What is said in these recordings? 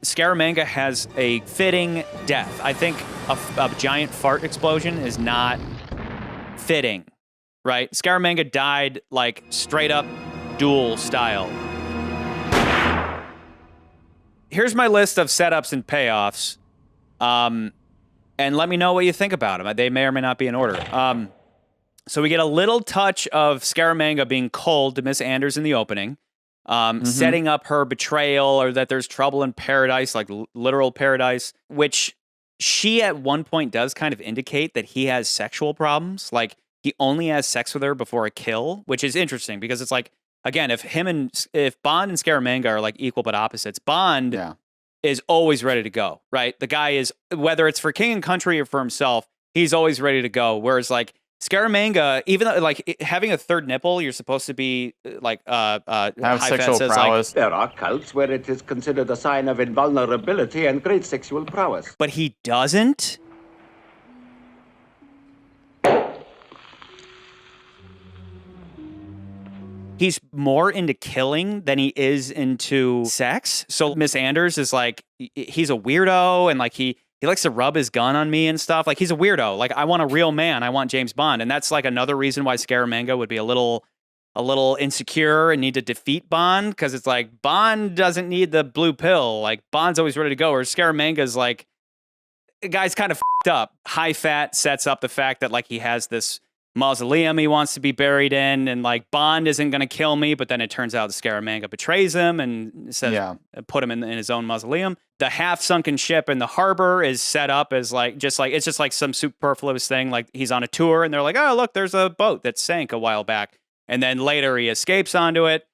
Scaramanga has a fitting death. I think a giant fart explosion is not fitting, right? Scaramanga died like straight up duel style. Here's my list of setups and payoffs, and let me know what you think about them. They may or may not be in order. So we get a little touch of Scaramanga being cold to Miss Anders in the opening, setting up her betrayal or that there's trouble in paradise, like literal paradise, which she at one point does kind of indicate that he has sexual problems. Like he only has sex with her before a kill, which is interesting because it's like, again, if Bond and Scaramanga are like equal but opposites, Bond is always ready to go, right? The guy is, whether it's for king and country or for himself, he's always ready to go. Whereas like Scaramanga, even though like having a third nipple, you're supposed to be like have sexual prowess. There are cults where it is considered a sign of invulnerability and great sexual prowess. But he doesn't. He's more into killing than he is into sex. So Miss Anders is like, he's a weirdo and like he likes to rub his gun on me and stuff. Like he's a weirdo. Like I want a real man. I want James Bond. And that's like another reason why Scaramanga would be a little insecure and need to defeat Bond. Because it's like Bond doesn't need the blue pill. Like Bond's always ready to go. Or Scaramanga's like, the guy's kind of f***ed up. High Fat sets up the fact that like he has this mausoleum he wants to be buried in, and like Bond isn't going to kill me, but then it turns out Scaramanga betrays him and says put him in his own mausoleum. The half-sunken ship in the harbor is set up as like it's just like some superfluous thing, like he's on a tour and they're like, oh look, there's a boat that sank a while back, and then later he escapes onto it.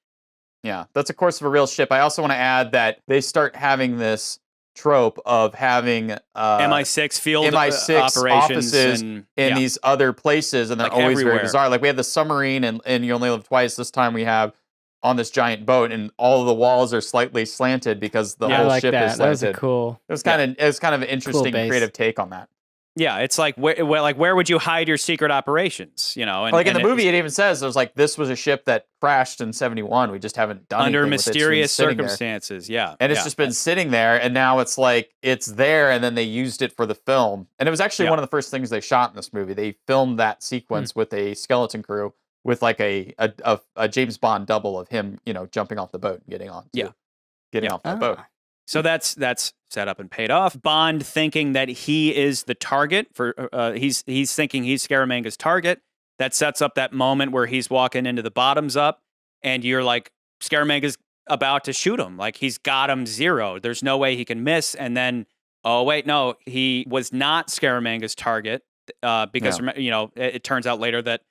Yeah, that's of course of a real ship. I also want to add that they start having this trope of having MI6 field MI6 operations offices in these other places, and they're like always everywhere. Very bizarre. Like we have the submarine and You Only Live Twice. This time we have on this giant boat, and all of the walls are slightly slanted because the whole ship is slanted. That was cool. It was kind of an interesting creative take on that. Yeah, it's like where would you hide your secret operations? You know, and, like in the movie, it even says there's like this was a ship that crashed in '71. We just haven't done under anything mysterious with it. circumstances. Yeah, and it's just been sitting there, and now it's like it's there, and then they used it for the film. And it was actually one of the first things they shot in this movie. They filmed that sequence with a skeleton crew with like a James Bond double of him, you know, jumping off the boat and getting on. Getting off the boat. So that's set up and paid off. Bond thinking that he is the target for he's thinking he's Scaramanga's target. That sets up that moment where he's walking into the bottoms up, and you're like, Scaramanga's about to shoot him. Like he's got him zeroed. There's no way he can miss. And then, oh wait, no, he was not Scaramanga's target because you know it turns out later that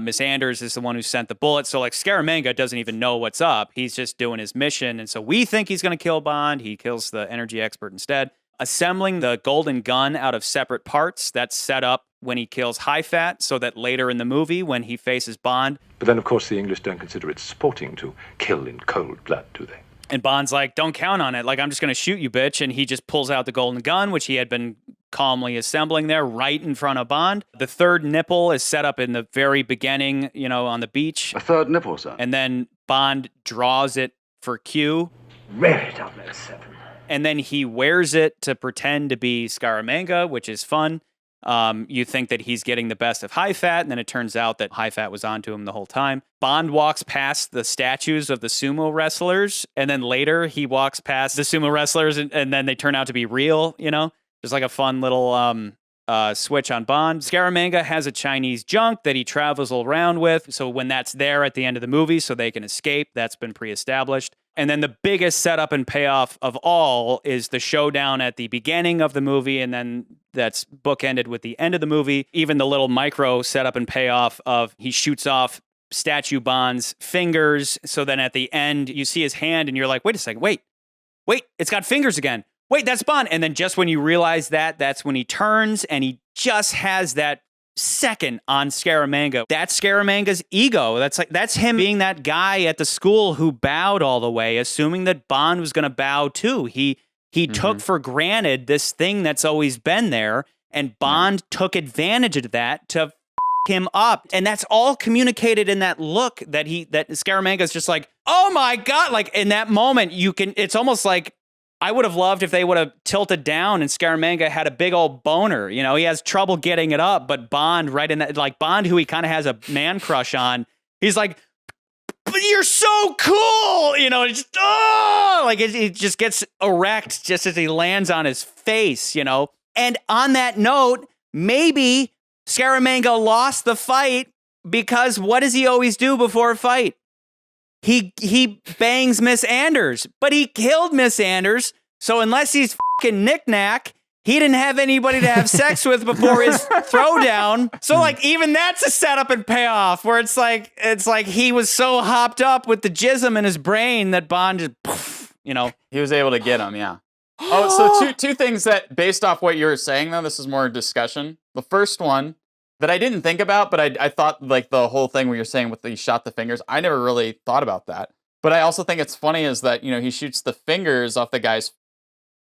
Miss Anders is the one who sent the bullet. So like Scaramanga doesn't even know what's up. He's just doing his mission. And so we think he's going to kill Bond. He kills the energy expert instead. Assembling the golden gun out of separate parts, that's set up when he kills High Fat, so that later in the movie when he faces Bond. But then of course the English don't consider it sporting to kill in cold blood, do they? And Bond's like, don't count on it. Like, I'm just going to shoot you, bitch. And he just pulls out the golden gun, which he had been calmly assembling there right in front of Bond. The third nipple is set up in the very beginning, you know, on the beach. A third nipple, sir. And then Bond draws it for Q. Very 007. And then he wears it to pretend to be Scaramanga, which is fun. You think that he's getting the best of High Fat, and then it turns out that High Fat was onto him the whole time. Bond walks past the statues of the sumo wrestlers, and then later he walks past the sumo wrestlers, and then they turn out to be real, you know? There's like a fun little switch on Bond. Scaramanga has a Chinese junk that he travels around with, so when that's there at the end of the movie so they can escape, that's been pre-established. And then the biggest setup and payoff of all is the showdown at the beginning of the movie, and then that's bookended with the end of the movie. Even the little micro setup and payoff of he shoots off statue Bond's fingers, so then at the end you see his hand and you're like, wait a second, wait, it's got fingers again. Wait, that's Bond. And then just when you realize that, that's when he turns and he just has that second on Scaramanga. That's Scaramanga's ego. That's him being that guy at the school who bowed all the way, assuming that Bond was going to bow too. He took for granted this thing that's always been there, and Bond took advantage of that to f him up. And that's all communicated in that look that Scaramanga's just like, oh my God. Like in that moment, it's almost like I would have loved if they would have tilted down and Scaramanga had a big old boner. You know, he has trouble getting it up, but Bond, right in that, like Bond, who he kind of has a man crush on, he's like, but you're so cool. You know, it's just, oh, like it just gets erect just as he lands on his face, you know. And on that note, maybe Scaramanga lost the fight because what does he always do before a fight? He bangs Miss Anders, but he killed Miss Anders. So unless he's fucking knick-knack, he didn't have anybody to have sex with before his throwdown. So like even that's a setup and payoff where it's like he was so hopped up with the jism in his brain that Bond just, poof, you know. He was able to get him, yeah. Oh, so two things that, based off what you were saying, though, this is more discussion. The first one that I didn't think about, but I thought, like, the whole thing where you're saying with the shot the fingers, I never really thought about that. But I also think it's funny is that, you know, he shoots the fingers off the guy's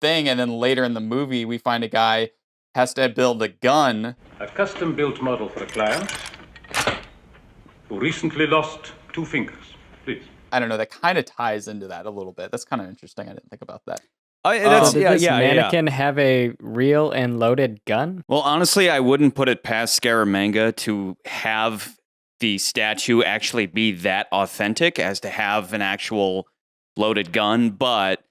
thing, and then later in the movie, we find a guy has to build a gun. A custom-built model for a client who recently lost 2 fingers. Please. I don't know, that kind of ties into that a little bit. That's kind of interesting. I didn't think about that. Did this mannequin have a real and loaded gun? Well, honestly, I wouldn't put it past Scaramanga to have the statue actually be that authentic as to have an actual loaded gun. But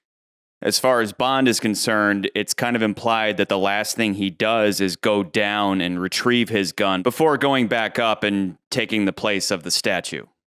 as far as Bond is concerned, it's kind of implied that the last thing he does is go down and retrieve his gun before going back up and taking the place of the statue.